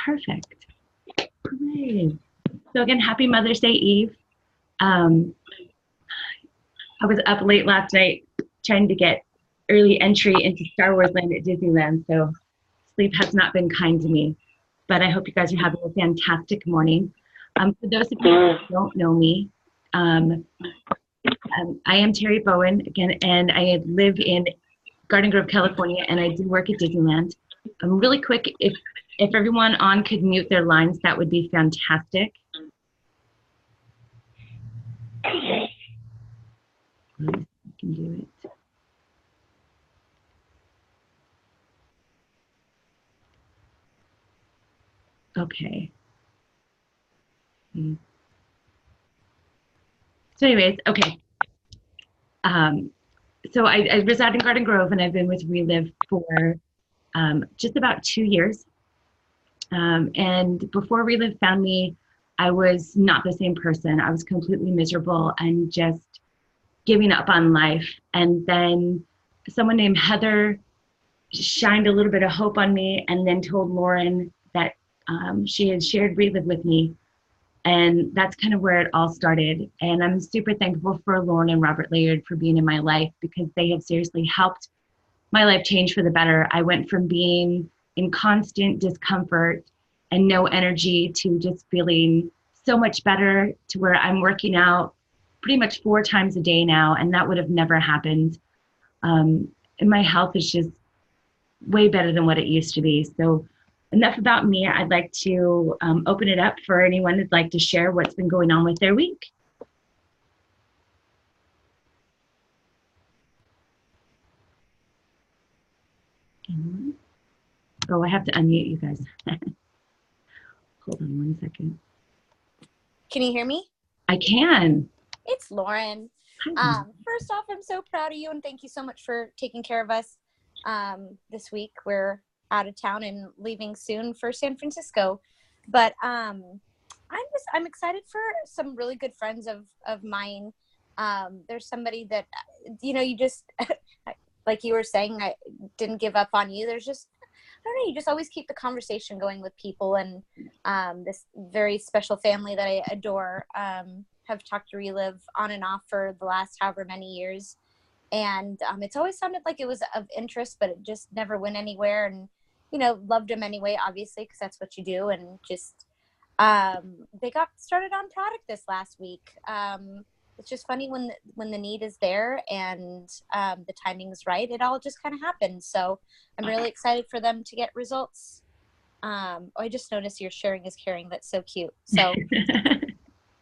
Perfect. Great. So again, happy Mother's Day Eve. I was up late last night trying to get early entry into Star Wars Land at Disneyland, so sleep has not been kind to me. But I hope you guys are having a fantastic morning. For those of you who don't know me, I am Terri Bowen, again, and I live in Garden Grove, California, and I do work at Disneyland. Really quick, if everyone on could mute their lines, that would be fantastic. I can do it. Okay. So anyways, okay. So I reside in Garden Grove, and I've been with Relive for just about 2 years. And before Relive found me, I was not the same person. I was completely miserable and just giving up on life. And then someone named Heather shined a little bit of hope on me, and then told Lauren that she had shared Relive with me. And that's kind of where it all started. And I'm super thankful for Lauren and Robert Layard for being in my life, because they have seriously helped my life change for the better. I went from being in constant discomfort and no energy to just feeling so much better, to where I'm working out pretty much 4 times a day now, and that would have never happened. And my health is just way better than what it used to be. So enough about me. I'd like to open it up for anyone who'd like to share what's been going on with their week. Anyone? Oh, I have to unmute you guys. Hold on 1 second. Can you hear me? I can. It's Lauren. First off, I'm so proud of you, and thank you so much for taking care of us this week. We're out of town and leaving soon for San Francisco, but I'm excited for some really good friends of mine. There's somebody that you just like you were saying, I didn't give up on you. There's just, I don't know, you just always keep the conversation going with people, and this very special family that I adore have talked to Relive on and off for the last however many years, and it's always sounded like it was of interest, but it just never went anywhere. And loved them anyway, obviously, because that's what you do. And just they got started on product this last week. It's just funny when the need is there and the timing's right, it all just kind of happens. So I'm really excited for them to get results. I just noticed your sharing is caring. That's so cute. So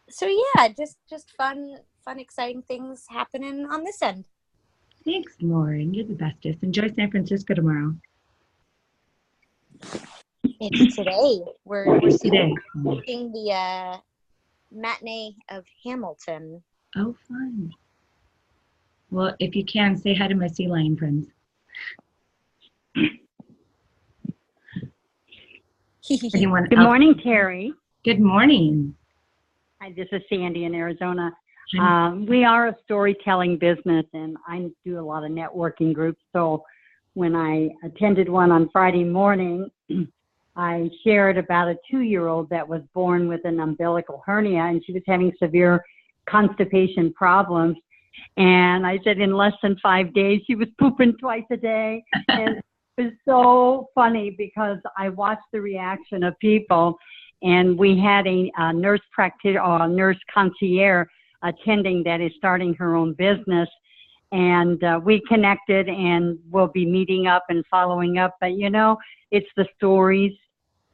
so yeah, just fun exciting things happening on this end. Thanks, Lauren. You're the bestest. Enjoy San Francisco tomorrow. It's today. We're seeing the matinee of Hamilton. Oh, fun. Well, if you can, say hi to my sea lion friends. Good morning, Terri. Good morning. Hi, this is Sandy in Arizona. We are a storytelling business, and I do a lot of networking groups. So when I attended one on Friday morning, I shared about a 2-year-old that was born with an umbilical hernia, and she was having severe constipation problems. And I said in less than 5 days, she was pooping twice a day. And it was so funny because I watched the reaction of people, and we had a nurse practitioner or a nurse concierge attending that is starting her own business. And we connected, and we'll be meeting up and following up. But it's the stories.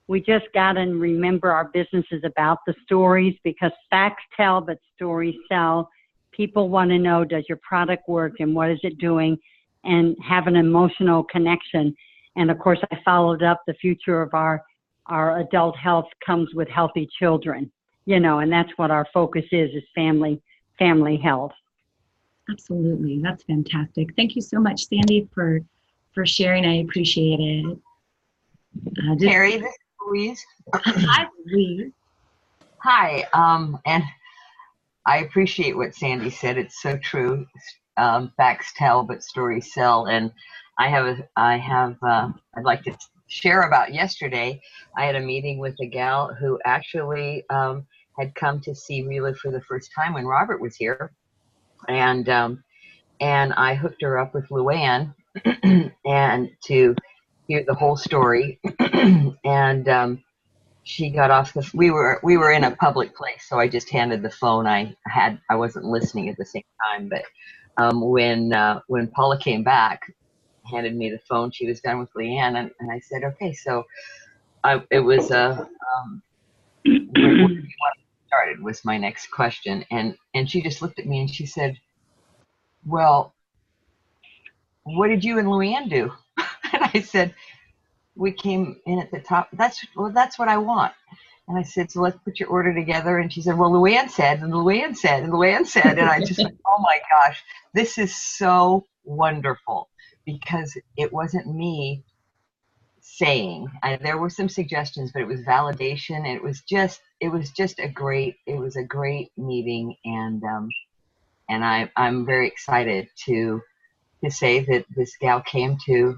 We just got to remember our business is about the stories, because facts tell, but stories sell. People want to know, does your product work and what is it doing, and have an emotional connection. And of course, I followed up the future of our adult health comes with healthy children, and that's what our focus is family health. Absolutely. That's fantastic. Thank you so much, Sandy, for sharing. I appreciate it. Terri, this is Louise. Hi, Louise. Hi. And I appreciate what Sandy said. It's so true. Facts tell, but stories sell. And I'd like to share about yesterday. I had a meeting with a gal who actually had come to see Relive for the first time when Robert was here, and I hooked her up with Luann and to hear the whole story. And she got off the. We were in a public place, so I just handed the phone. I wasn't listening at the same time, but when Paula came back, handed me the phone. She was done with Leanne, and I said, okay, so it was where do you want to get started was my next question, and she just looked at me and she said, well, what did you and Luann do? And I said, we came in at the top. That's what I want. And I said, so let's put your order together. And she said, well, Luann said, and Luann said, and Luann said. And I just went, oh my gosh, this is so wonderful, because it wasn't me saying. There were some suggestions, but it was validation. And it was just a great meeting. And I'm very excited to say that this gal came to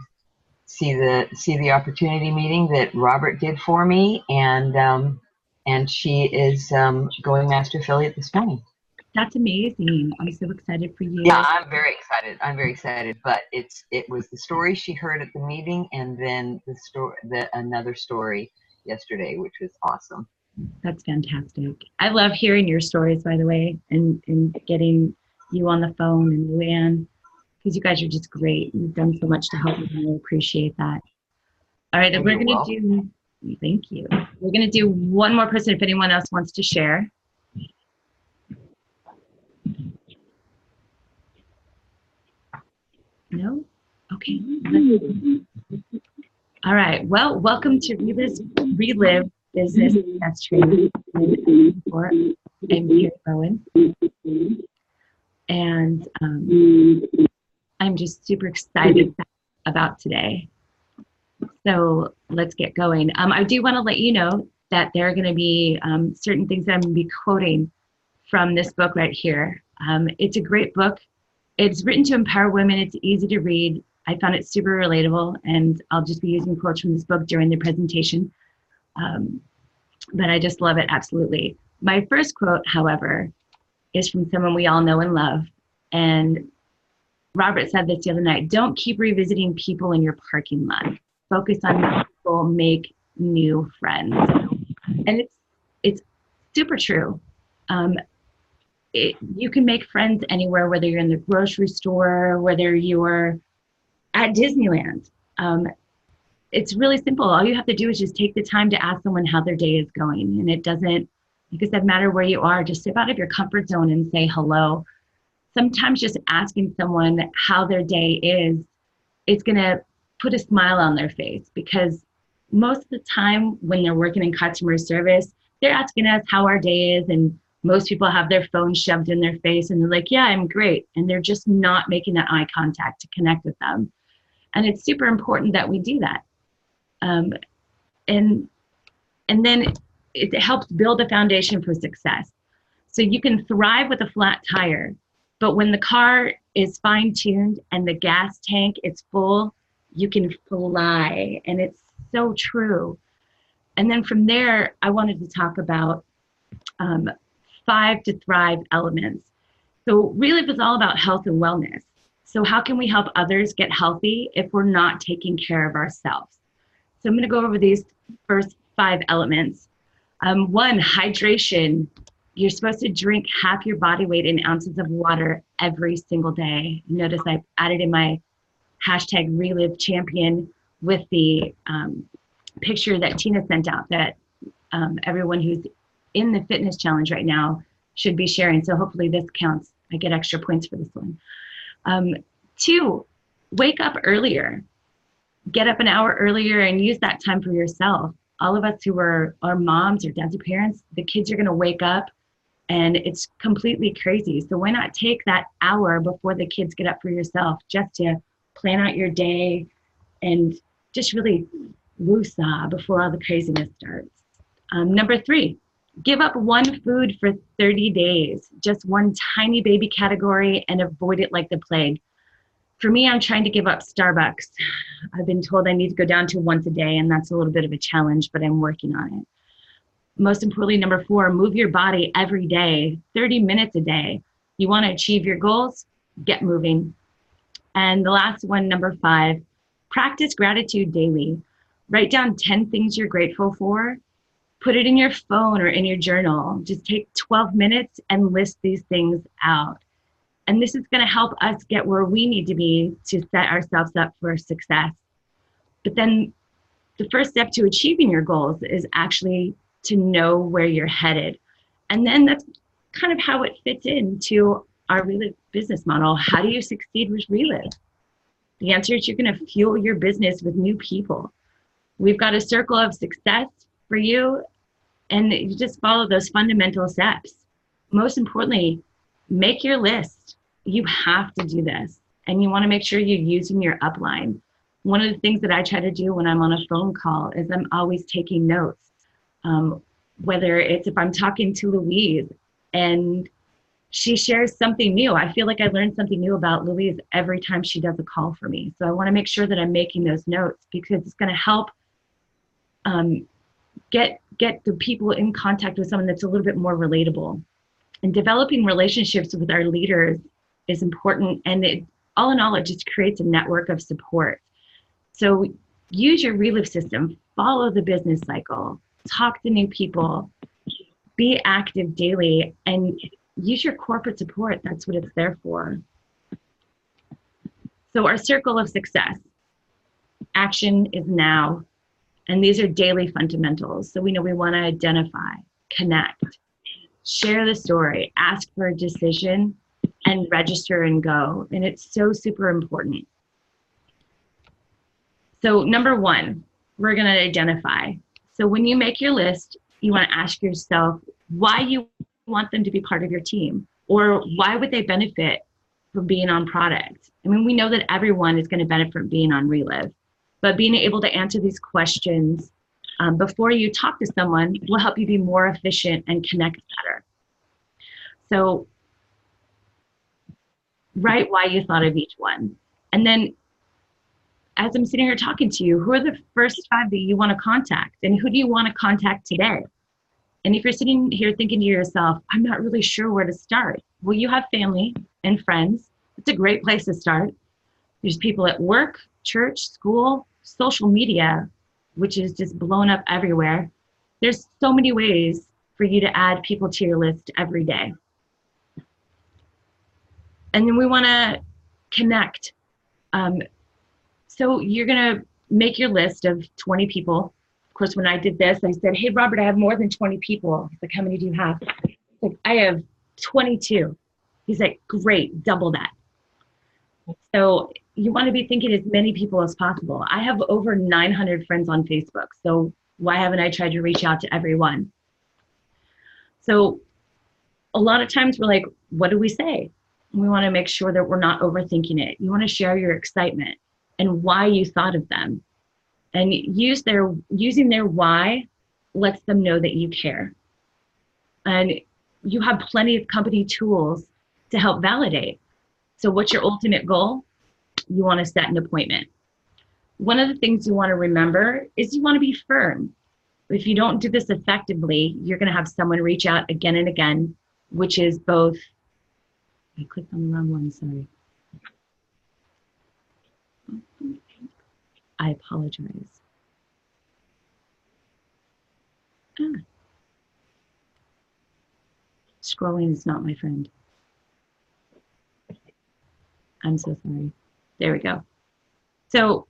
see the opportunity meeting that Robert did for me, and she is going master affiliate this morning. That's amazing. I'm so excited for you. Yeah, I'm very excited. But it was the story she heard at the meeting, and then another story yesterday, which was awesome. That's fantastic. I love hearing your stories, by the way, and getting you on the phone and Luann, because you guys are just great. You've done so much to help me. I really appreciate that. All right, and we're going to do, thank you. We're going to do one more person if anyone else wants to share. No? Okay. All right, well, welcome to Relive Business Success Training. I'm Terri Bowen. And I'm just super excited about today. So let's get going. I do want to let you know that there are going to be certain things that I'm going to be quoting from this book right here. It's a great book. It's written to empower women. It's easy to read. I found it super relatable, and I'll just be using quotes from this book during the presentation. But I just love it, absolutely. My first quote, however, is from someone we all know and love. And Robert said this the other night: don't keep revisiting people in your parking lot. Focus on people, make new friends. And it's super true. You can make friends anywhere, whether you're in the grocery store, whether you're at Disneyland. It's really simple. All you have to do is just take the time to ask someone how their day is going. And it doesn't, like I said, matter where you are. Just step out of your comfort zone and say hello. Sometimes just asking someone how their day is, it's going to put a smile on their face, because most of the time when they're working in customer service, they're asking us how our day is, and most people have their phone shoved in their face and they're like, yeah, I'm great. And they're just not making that eye contact to connect with them. And it's super important that we do that. And then it helps build a foundation for success. So you can thrive with a flat tire, but when the car is fine-tuned and the gas tank is full, you can fly. And it's so true. And then from there, I wanted to talk about 5 to thrive elements. So Relive is all about health and wellness. So how can we help others get healthy if we're not taking care of ourselves? So I'm going to go over these first 5 elements. 1, hydration. You're supposed to drink half your body weight in ounces of water every single day. Notice I added in my hashtag Relive Champion with the picture that Tina sent out that everyone who's in the fitness challenge right now should be sharing. So hopefully this counts. I get extra points for this one. 2, wake up earlier. Get up an hour earlier and use that time for yourself. All of us who are moms or dads or parents, the kids are going to wake up and it's completely crazy. So why not take that hour before the kids get up for yourself, just to plan out your day and just really woosah before all the craziness starts. Number 3, give up one food for 30 days, just one tiny baby category, and avoid it like the plague. For me, I'm trying to give up Starbucks. I've been told I need to go down to once a day, and that's a little bit of a challenge, but I'm working on it. Most importantly, number 4, move your body every day, 30 minutes a day. You want to achieve your goals? Get moving. And the last one, number 5, practice gratitude daily. Write down 10 things you're grateful for. Put it in your phone or in your journal. Just take 12 minutes and list these things out. And this is going to help us get where we need to be to set ourselves up for success. But then the first step to achieving your goals is actually to know where you're headed. And then that's kind of how it fits into our Relive business model. How do you succeed with Relive? The answer is you're going to fuel your business with new people. We've got a circle of success for you, and you just follow those fundamental steps. Most importantly, make your list. You have to do this, and you want to make sure you're using your upline. One of the things that I try to do when I'm on a phone call is I'm always taking notes. Whether it's if I'm talking to Louise and she shares something new, I feel like I learn something new about Louise every time she does a call for me. So I want to make sure that I'm making those notes because it's going to help get the people in contact with someone that's a little bit more relatable. And developing relationships with our leaders is important. And all in all, it just creates a network of support. So use your Relive system, follow the business cycle, talk to new people, be active daily, and use your corporate support. That's what it's there for. So our circle of success, action is now. And these are daily fundamentals. So we know we want to identify, connect, share the story, ask for a decision, and register and go. And it's so super important. So number 1, we're going to identify. So when you make your list, you want to ask yourself why you want them to be part of your team, or why would they benefit from being on product? I mean, we know that everyone is going to benefit from being on Relive, but being able to answer these questions before you talk to someone will help you be more efficient and connect better. So write why you thought of each one. And then as I'm sitting here talking to you, who are the first 5 that you want to contact, and who do you want to contact today? And if you're sitting here thinking to yourself, I'm not really sure where to start. Well, you have family and friends. It's a great place to start. There's people at work, church, school, social media, which is just blown up everywhere. There's so many ways for you to add people to your list every day. And then we want to connect. So you're going to make your list of 20 people. Of course, when I did this, I said, hey, Robert, I have more than 20 people. He's like, how many do you have? Like, I have 22. He's like, great, double that. So you want to be thinking as many people as possible. I have over 900 friends on Facebook. So why haven't I tried to reach out to everyone? So a lot of times we're like, what do we say? We want to make sure that we're not overthinking it. You want to share your excitement and why you thought of them. And using their why lets them know that you care. And you have plenty of company tools to help validate. So what's your ultimate goal? You want to set an appointment. One of the things you want to remember is you want to be firm. If you don't do this effectively, you're going to have someone reach out again and again, which is both, I clicked on the wrong one, sorry. I apologize. Scrolling is not my friend. I'm so sorry. There we go. So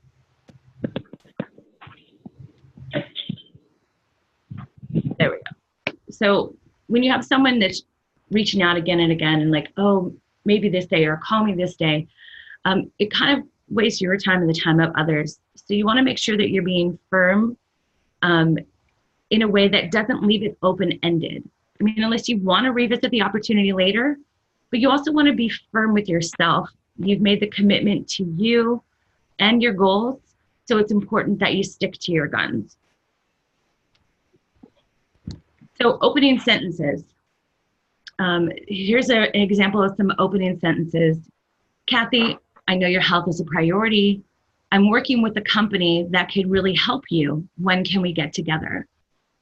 there we go. So when you have someone that's reaching out again and again and like, oh, maybe this day or call me this day, it kind of wastes your time and the time of others. So you want to make sure that you're being firm in a way that doesn't leave it open-ended. I mean, unless you want to revisit the opportunity later, but you also want to be firm with yourself. You've made the commitment to you and your goals, so it's important that you stick to your guns. So opening sentences. Here's an example of some opening sentences. Kathy, I know your health is a priority. I'm working with a company that could really help you. When can we get together?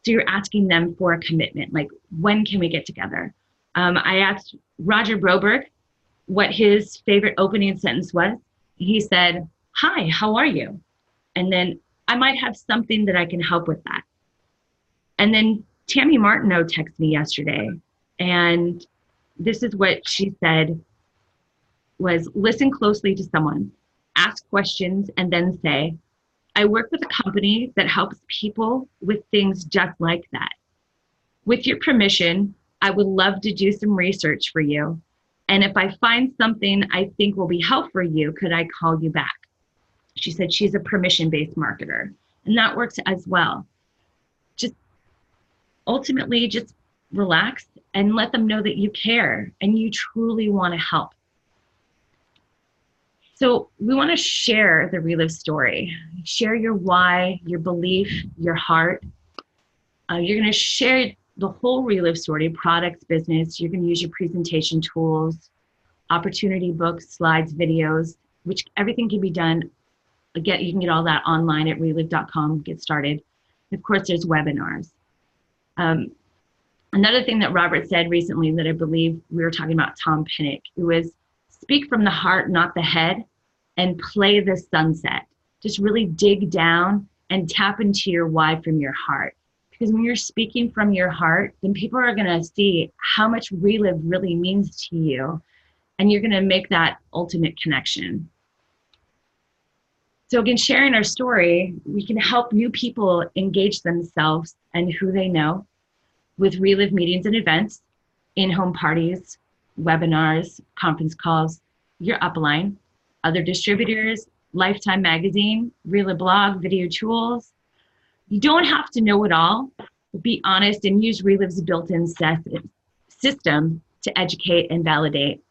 So you're asking them for a commitment, like, when can we get together? I asked Roger Broberg what his favorite opening sentence was. He said, "Hi, how are you?" And then I might have something that I can help with that. And then Tammy Martineau texted me yesterday, and this is what she said was, listen closely to someone, ask questions, and then say, I work with a company that helps people with things just like that. With your permission, I would love to do some research for you. And if I find something I think will be helpful for you, could I call you back? She said she's a permission-based marketer, and that works as well. Just ultimately just relax and let them know that you care and you truly want to help. So we want to share the Relive story. Share your why, your belief, your heart. You're going to share the whole Relive story, products, business. You're going to use your presentation tools, opportunity books, slides, videos, which everything can be done. Again, you can get all that online at relive.com, get started. Of course, there's webinars. Another thing that Robert said recently that I believe we were talking about Tom Pinnock, it was speak from the heart, not the head, and play the sunset. Just really dig down and tap into your why from your heart. Because when you're speaking from your heart, then people are going to see how much Relive really means to you, and you're going to make that ultimate connection. So again, sharing our story, we can help new people engage themselves and who they know with Relive meetings and events, in-home parties, webinars, conference calls, your upline, other distributors, Lifetime Magazine, Relive blog, video tools. You don't have to know it all, but be honest and use Relive's built-in system to educate and validate.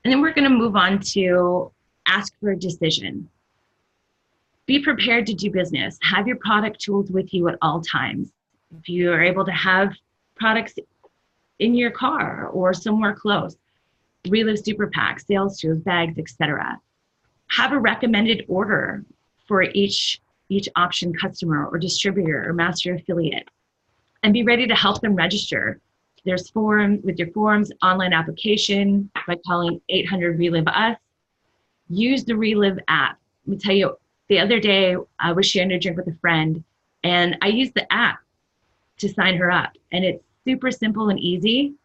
And then we're going to move on to ask for a decision. Be prepared to do business. Have your product tools with you at all times. If you are able to have products in your car or somewhere close, Relive Super Pack, sales tools, bags, etc. Have a recommended order for each option customer or distributor or master affiliate, and be ready to help them register. There's forms with your forms, online application by calling 800 Relive Us. Use the Relive app. Let me tell you, the other day I was sharing a drink with a friend, and I used the app to sign her up, and it's super simple and easy.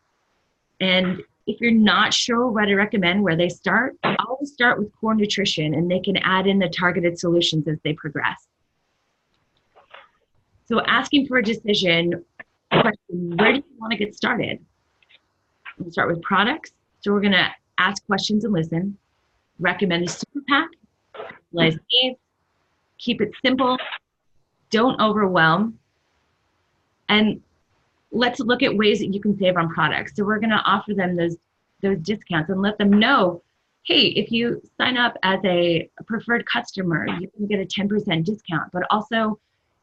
And if you're not sure what to recommend where they start, always start with core nutrition, and they can add in the targeted solutions as they progress. So asking for a decision, question, where do you want to get started? We'll start with products. So we're going to ask questions and listen. Recommend a super pack. Realize needs. Keep it simple. Don't overwhelm. And let's look at ways that you can save on products. So we're going to offer them those discounts and let them know, hey, if you sign up as a preferred customer, you can get a 10% discount. But also,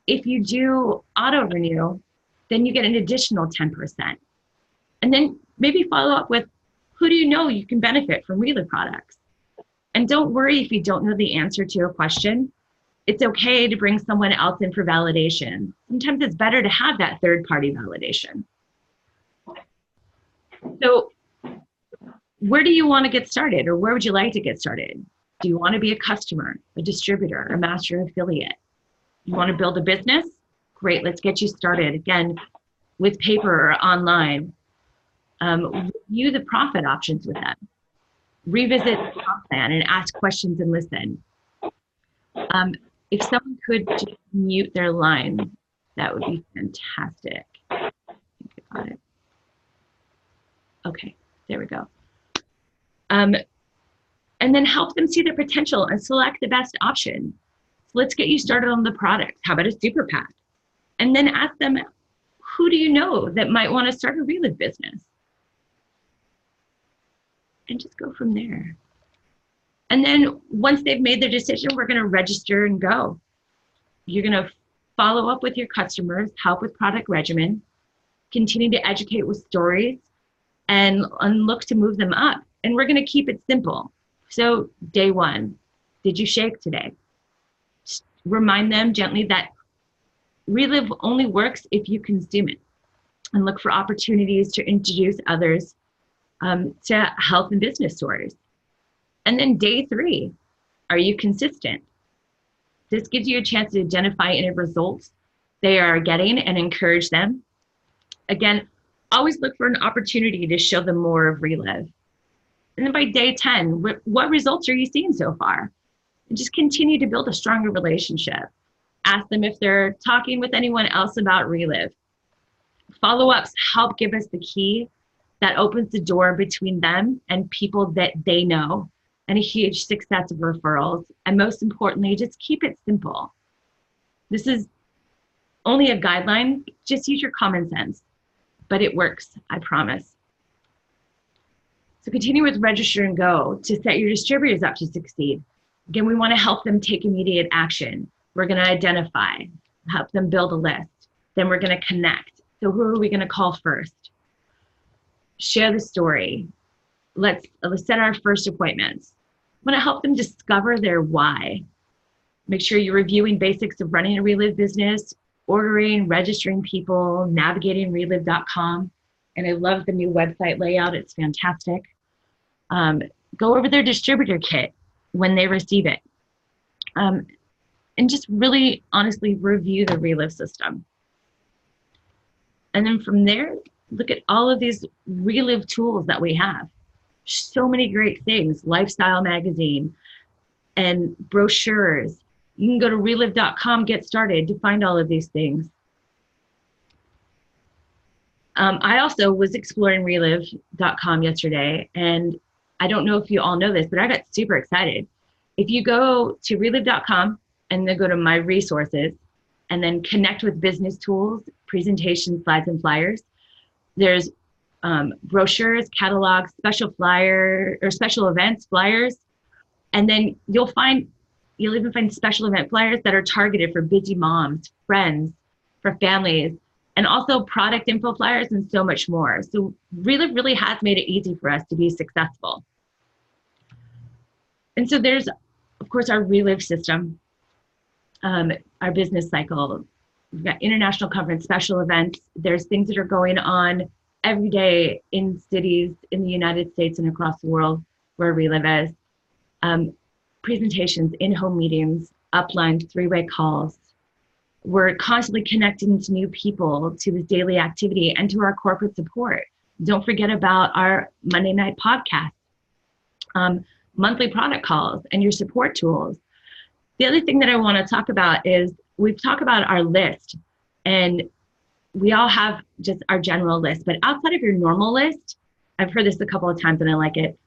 if you do auto renew, then you get an additional 10%. And then maybe follow up with, who do you know you can benefit from Relive products? And don't worry if you don't know the answer to a question. It's okay to bring someone else in for validation. Sometimes it's better to have that third-party validation. So where do you want to get started, or where would you like to get started? Do you want to be a customer, a distributor, a master affiliate? You want to build a business? Great, let's get you started. Again, with paper or online. Review the profit options with them. Revisit the comp plan and ask questions and listen. If someone could just mute their line, that would be fantastic. I think I got it. Okay, there we go. And then help them see their potential and select the best option. So let's get you started on the product. How about a super pack? And then ask them, who do you know that might want to start a Relive business? And just go from there. And then once they've made their decision, we're going to register and go. You're going to follow up with your customers, help with product regimen, continue to educate with stories, and look to move them up. And we're going to keep it simple. So day one, did you shake today? Just remind them gently that Relive only works if you consume it, and look for opportunities to introduce others to health and business stories. And then day three, are you consistent? This gives you a chance to identify any results they are getting and encourage them. Again, always look for an opportunity to show them more of Relive. And then by day 10, what results are you seeing so far? And just continue to build a stronger relationship. Ask them if they're talking with anyone else about Relive. Follow-ups help give us the key that opens the door between them and people that they know, and a huge success of referrals. And most importantly, just keep it simple. This is only a guideline. Just use your common sense, but it works, I promise. So continue with Register and Go to set your distributors up to succeed. Again, we want to help them take immediate action. We're going to identify, help them build a list. Then we're going to connect. So who are we going to call first? Share the story. Let's set our first appointments. I want to help them discover their why. Make sure you're reviewing basics of running a Relive business, ordering, registering people, navigating relive.com. And I love the new website layout. It's fantastic. Go over their distributor kit when they receive it. And just really honestly review the Relive system. And then from there, look at all of these Relive tools that we have. So many great things, lifestyle magazine and brochures. You can go to relive.com, get started to find all of these things. I also was exploring relive.com yesterday, and I don't know if you all know this, but I got super excited. If you go to relive.com and then go to my resources and then connect with business tools, presentations, slides, and flyers, there's brochures, catalogs, special flyer or special events, flyers, and then you'll even find special event flyers that are targeted for busy moms, friends, for families, and also product info flyers and so much more. So Relive really has made it easy for us to be successful. And so there's, of course, our Relive system, our business cycle. We've got international conference, special events. There's things that are going on every day in cities in the United States and across the world where Relive is. Presentations, in-home meetings, uplines, three-way calls. We're constantly connecting to new people, to this daily activity, and to our corporate support. Don't forget about our Monday night podcast, monthly product calls, and your support tools. The other thing that I want to talk about is we've talked about our list, and we all have just our general list, but outside of your normal list, I've heard this a couple of times and I like it,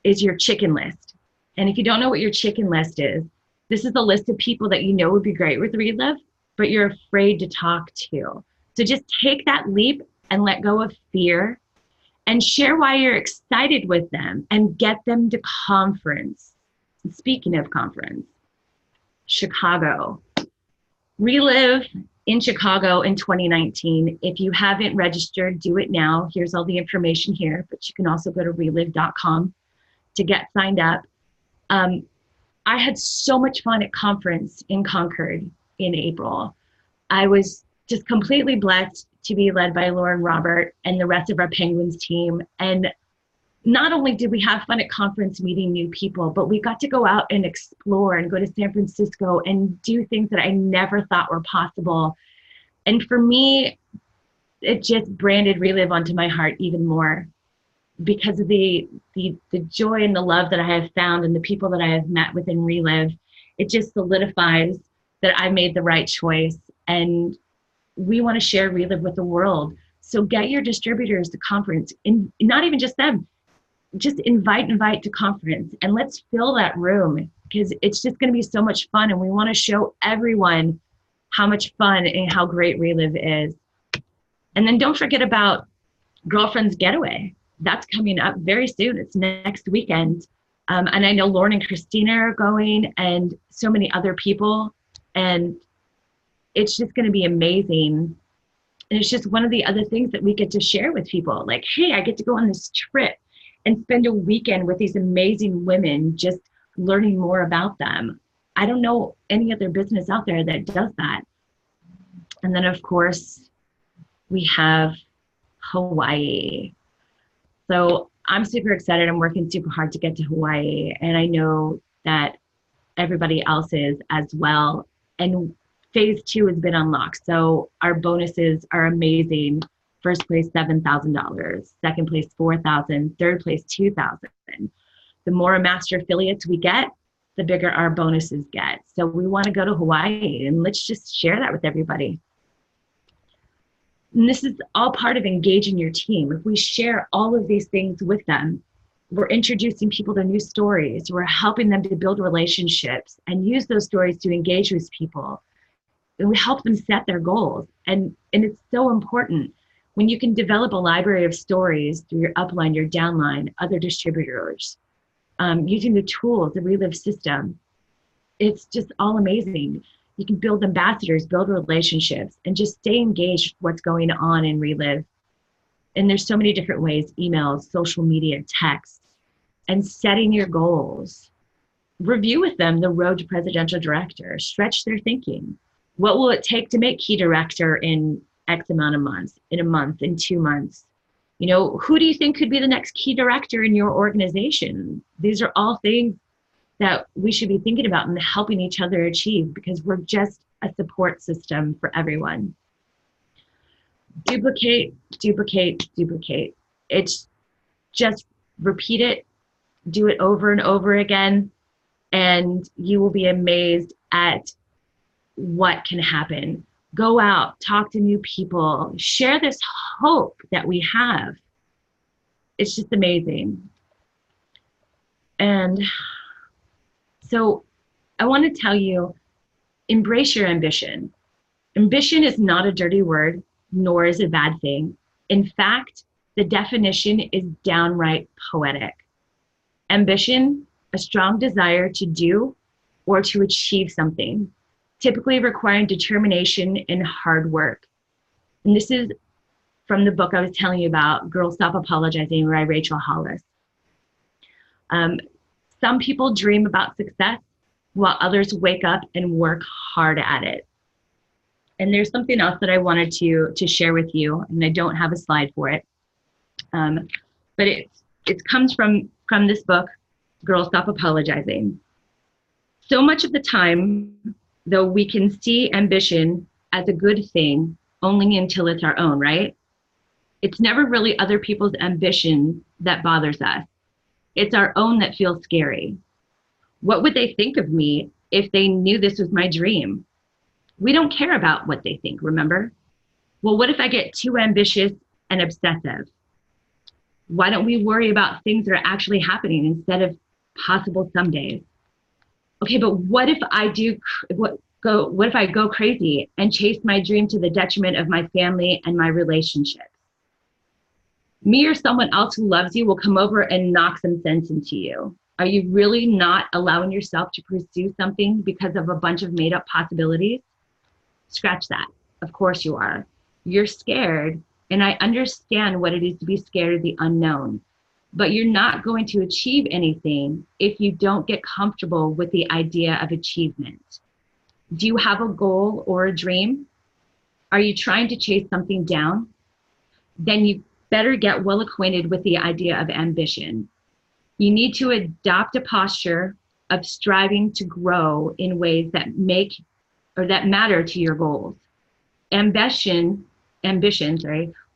is your chicken list. And if you don't know what your chicken list is, this is the list of people that you know would be great with Relive, but you're afraid to talk to. So just take that leap and let go of fear and share why you're excited with them and get them to conference. Speaking of conference, Chicago. Relive in Chicago in 2019. If you haven't registered, do it now. Here's all the information here, but you can also go to relive.com to get signed up. I had so much fun at conference in Concord in April. I was just completely blessed to be led by Lauren Robert and the rest of our Penguins team. And not only did we have fun at conference meeting new people, but we got to go out and explore and go to San Francisco and do things that I never thought were possible. And for me, it just branded Relive onto my heart even more because of the joy and the love that I have found and the people that I have met within Relive. It just solidifies that I made the right choice, and we want to share Relive with the world. So get your distributors to conference, and not even just them, just invite to conference, and let's fill that room because it's just going to be so much fun, and we want to show everyone how much fun and how great Relive is. And then don't forget about Girlfriend's Getaway. That's coming up very soon. It's next weekend. And I know Lauren and Christina are going and so many other people. And it's just going to be amazing. And it's just one of the other things that we get to share with people. Like, hey, I get to go on this trip. and spend a weekend with these amazing women, just learning more about them. I don't know any other business out there that does that. And then, of course, we have Hawaii. So I'm super excited. I'm working super hard to get to Hawaii. And I know that everybody else is as well. And phase 2 has been unlocked. So our bonuses are amazing. First place, $7,000. Second place, $4,000. Third place, $2,000. The more master affiliates we get, the bigger our bonuses get. So we want to go to Hawaii, and let's just share that with everybody. And this is all part of engaging your team. If we share all of these things with them, we're introducing people to new stories. We're helping them to build relationships and use those stories to engage with people. And we help them set their goals. And it's so important when you can develop a library of stories through your upline, your downline, other distributors, using the tools, the Relive system. It's just all amazing. You can build ambassadors, build relationships, and just stay engaged with what's going on in Relive. And there's so many different ways: emails, social media, text, and setting your goals. Review with them the road to presidential director. Stretch their thinking. What will it take to make key director in X amount of months, in a month, in 2 months? You know, who do you think could be the next key director in your organization? These are all things that we should be thinking about and helping each other achieve, because we're just a support system for everyone. Duplicate, duplicate, duplicate. It's just repeat it, do it over and over again, and you will be amazed at what can happen. Go out, talk to new people, share this hope that we have. It's just amazing. And so I want to tell you, embrace your ambition. Ambition is not a dirty word, nor is it a bad thing. In fact, the definition is downright poetic. Ambition, a strong desire to do or to achieve something, typically requiring determination and hard work. And this is from the book I was telling you about, Girl Stop Apologizing, by Rachel Hollis. Some people dream about success while others wake up and work hard at it. And there's something else that I wanted to share with you, and I don't have a slide for it. But it comes from this book, Girl Stop Apologizing. So much of the time, though, we can see ambition as a good thing only until it's our own, right? It's never really other people's ambition that bothers us. It's our own that feels scary. What would they think of me if they knew this was my dream? We don't care about what they think, remember? Well, what if I get too ambitious and obsessive? Why don't we worry about things that are actually happening instead of possible somedays? Okay, but what if I go crazy and chase my dream to the detriment of my family and my relationships? Me or someone else who loves you will come over and knock some sense into you. Are you really not allowing yourself to pursue something because of a bunch of made up possibilities? Scratch that. Of course you are. You're scared, and I understand what it is to be scared of the unknown, but you're not going to achieve anything if you don't get comfortable with the idea of achievement. Do you have a goal or a dream? Are you trying to chase something down? Then you better get well acquainted with the idea of ambition. You need to adopt a posture of striving to grow in ways that matter to your goals. Ambition,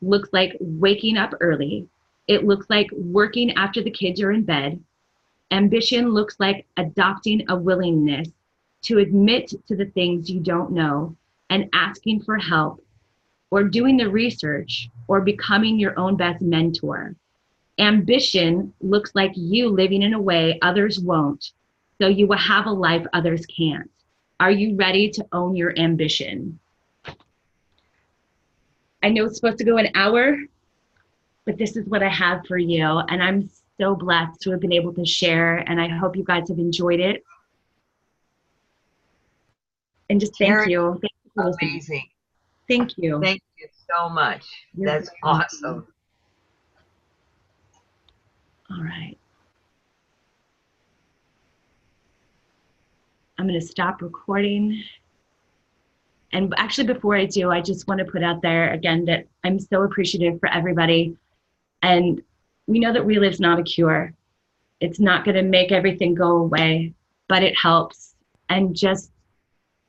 looks like waking up early. It looks like working after the kids are in bed. Ambition looks like adopting a willingness to admit to the things you don't know and asking for help, or doing the research, or becoming your own best mentor. Ambition looks like you living in a way others won't, so you will have a life others can't. Are you ready to own your ambition? I know it's supposed to go an hour, but this is what I have for you. And I'm so blessed to have been able to share, and I hope you guys have enjoyed it. And just thank Terri, you. Thank you for listening. amazing. Thank you. Thank you so much. You're That's welcome. awesome. All right. I'm going to stop recording. And actually, before I do, I just want to put out there again that I'm so appreciative for everybody. And we know that reliv's not a cure. It's not going to make everything go away, but it helps. And just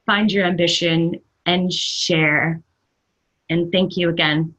find your ambition and share. And thank you again.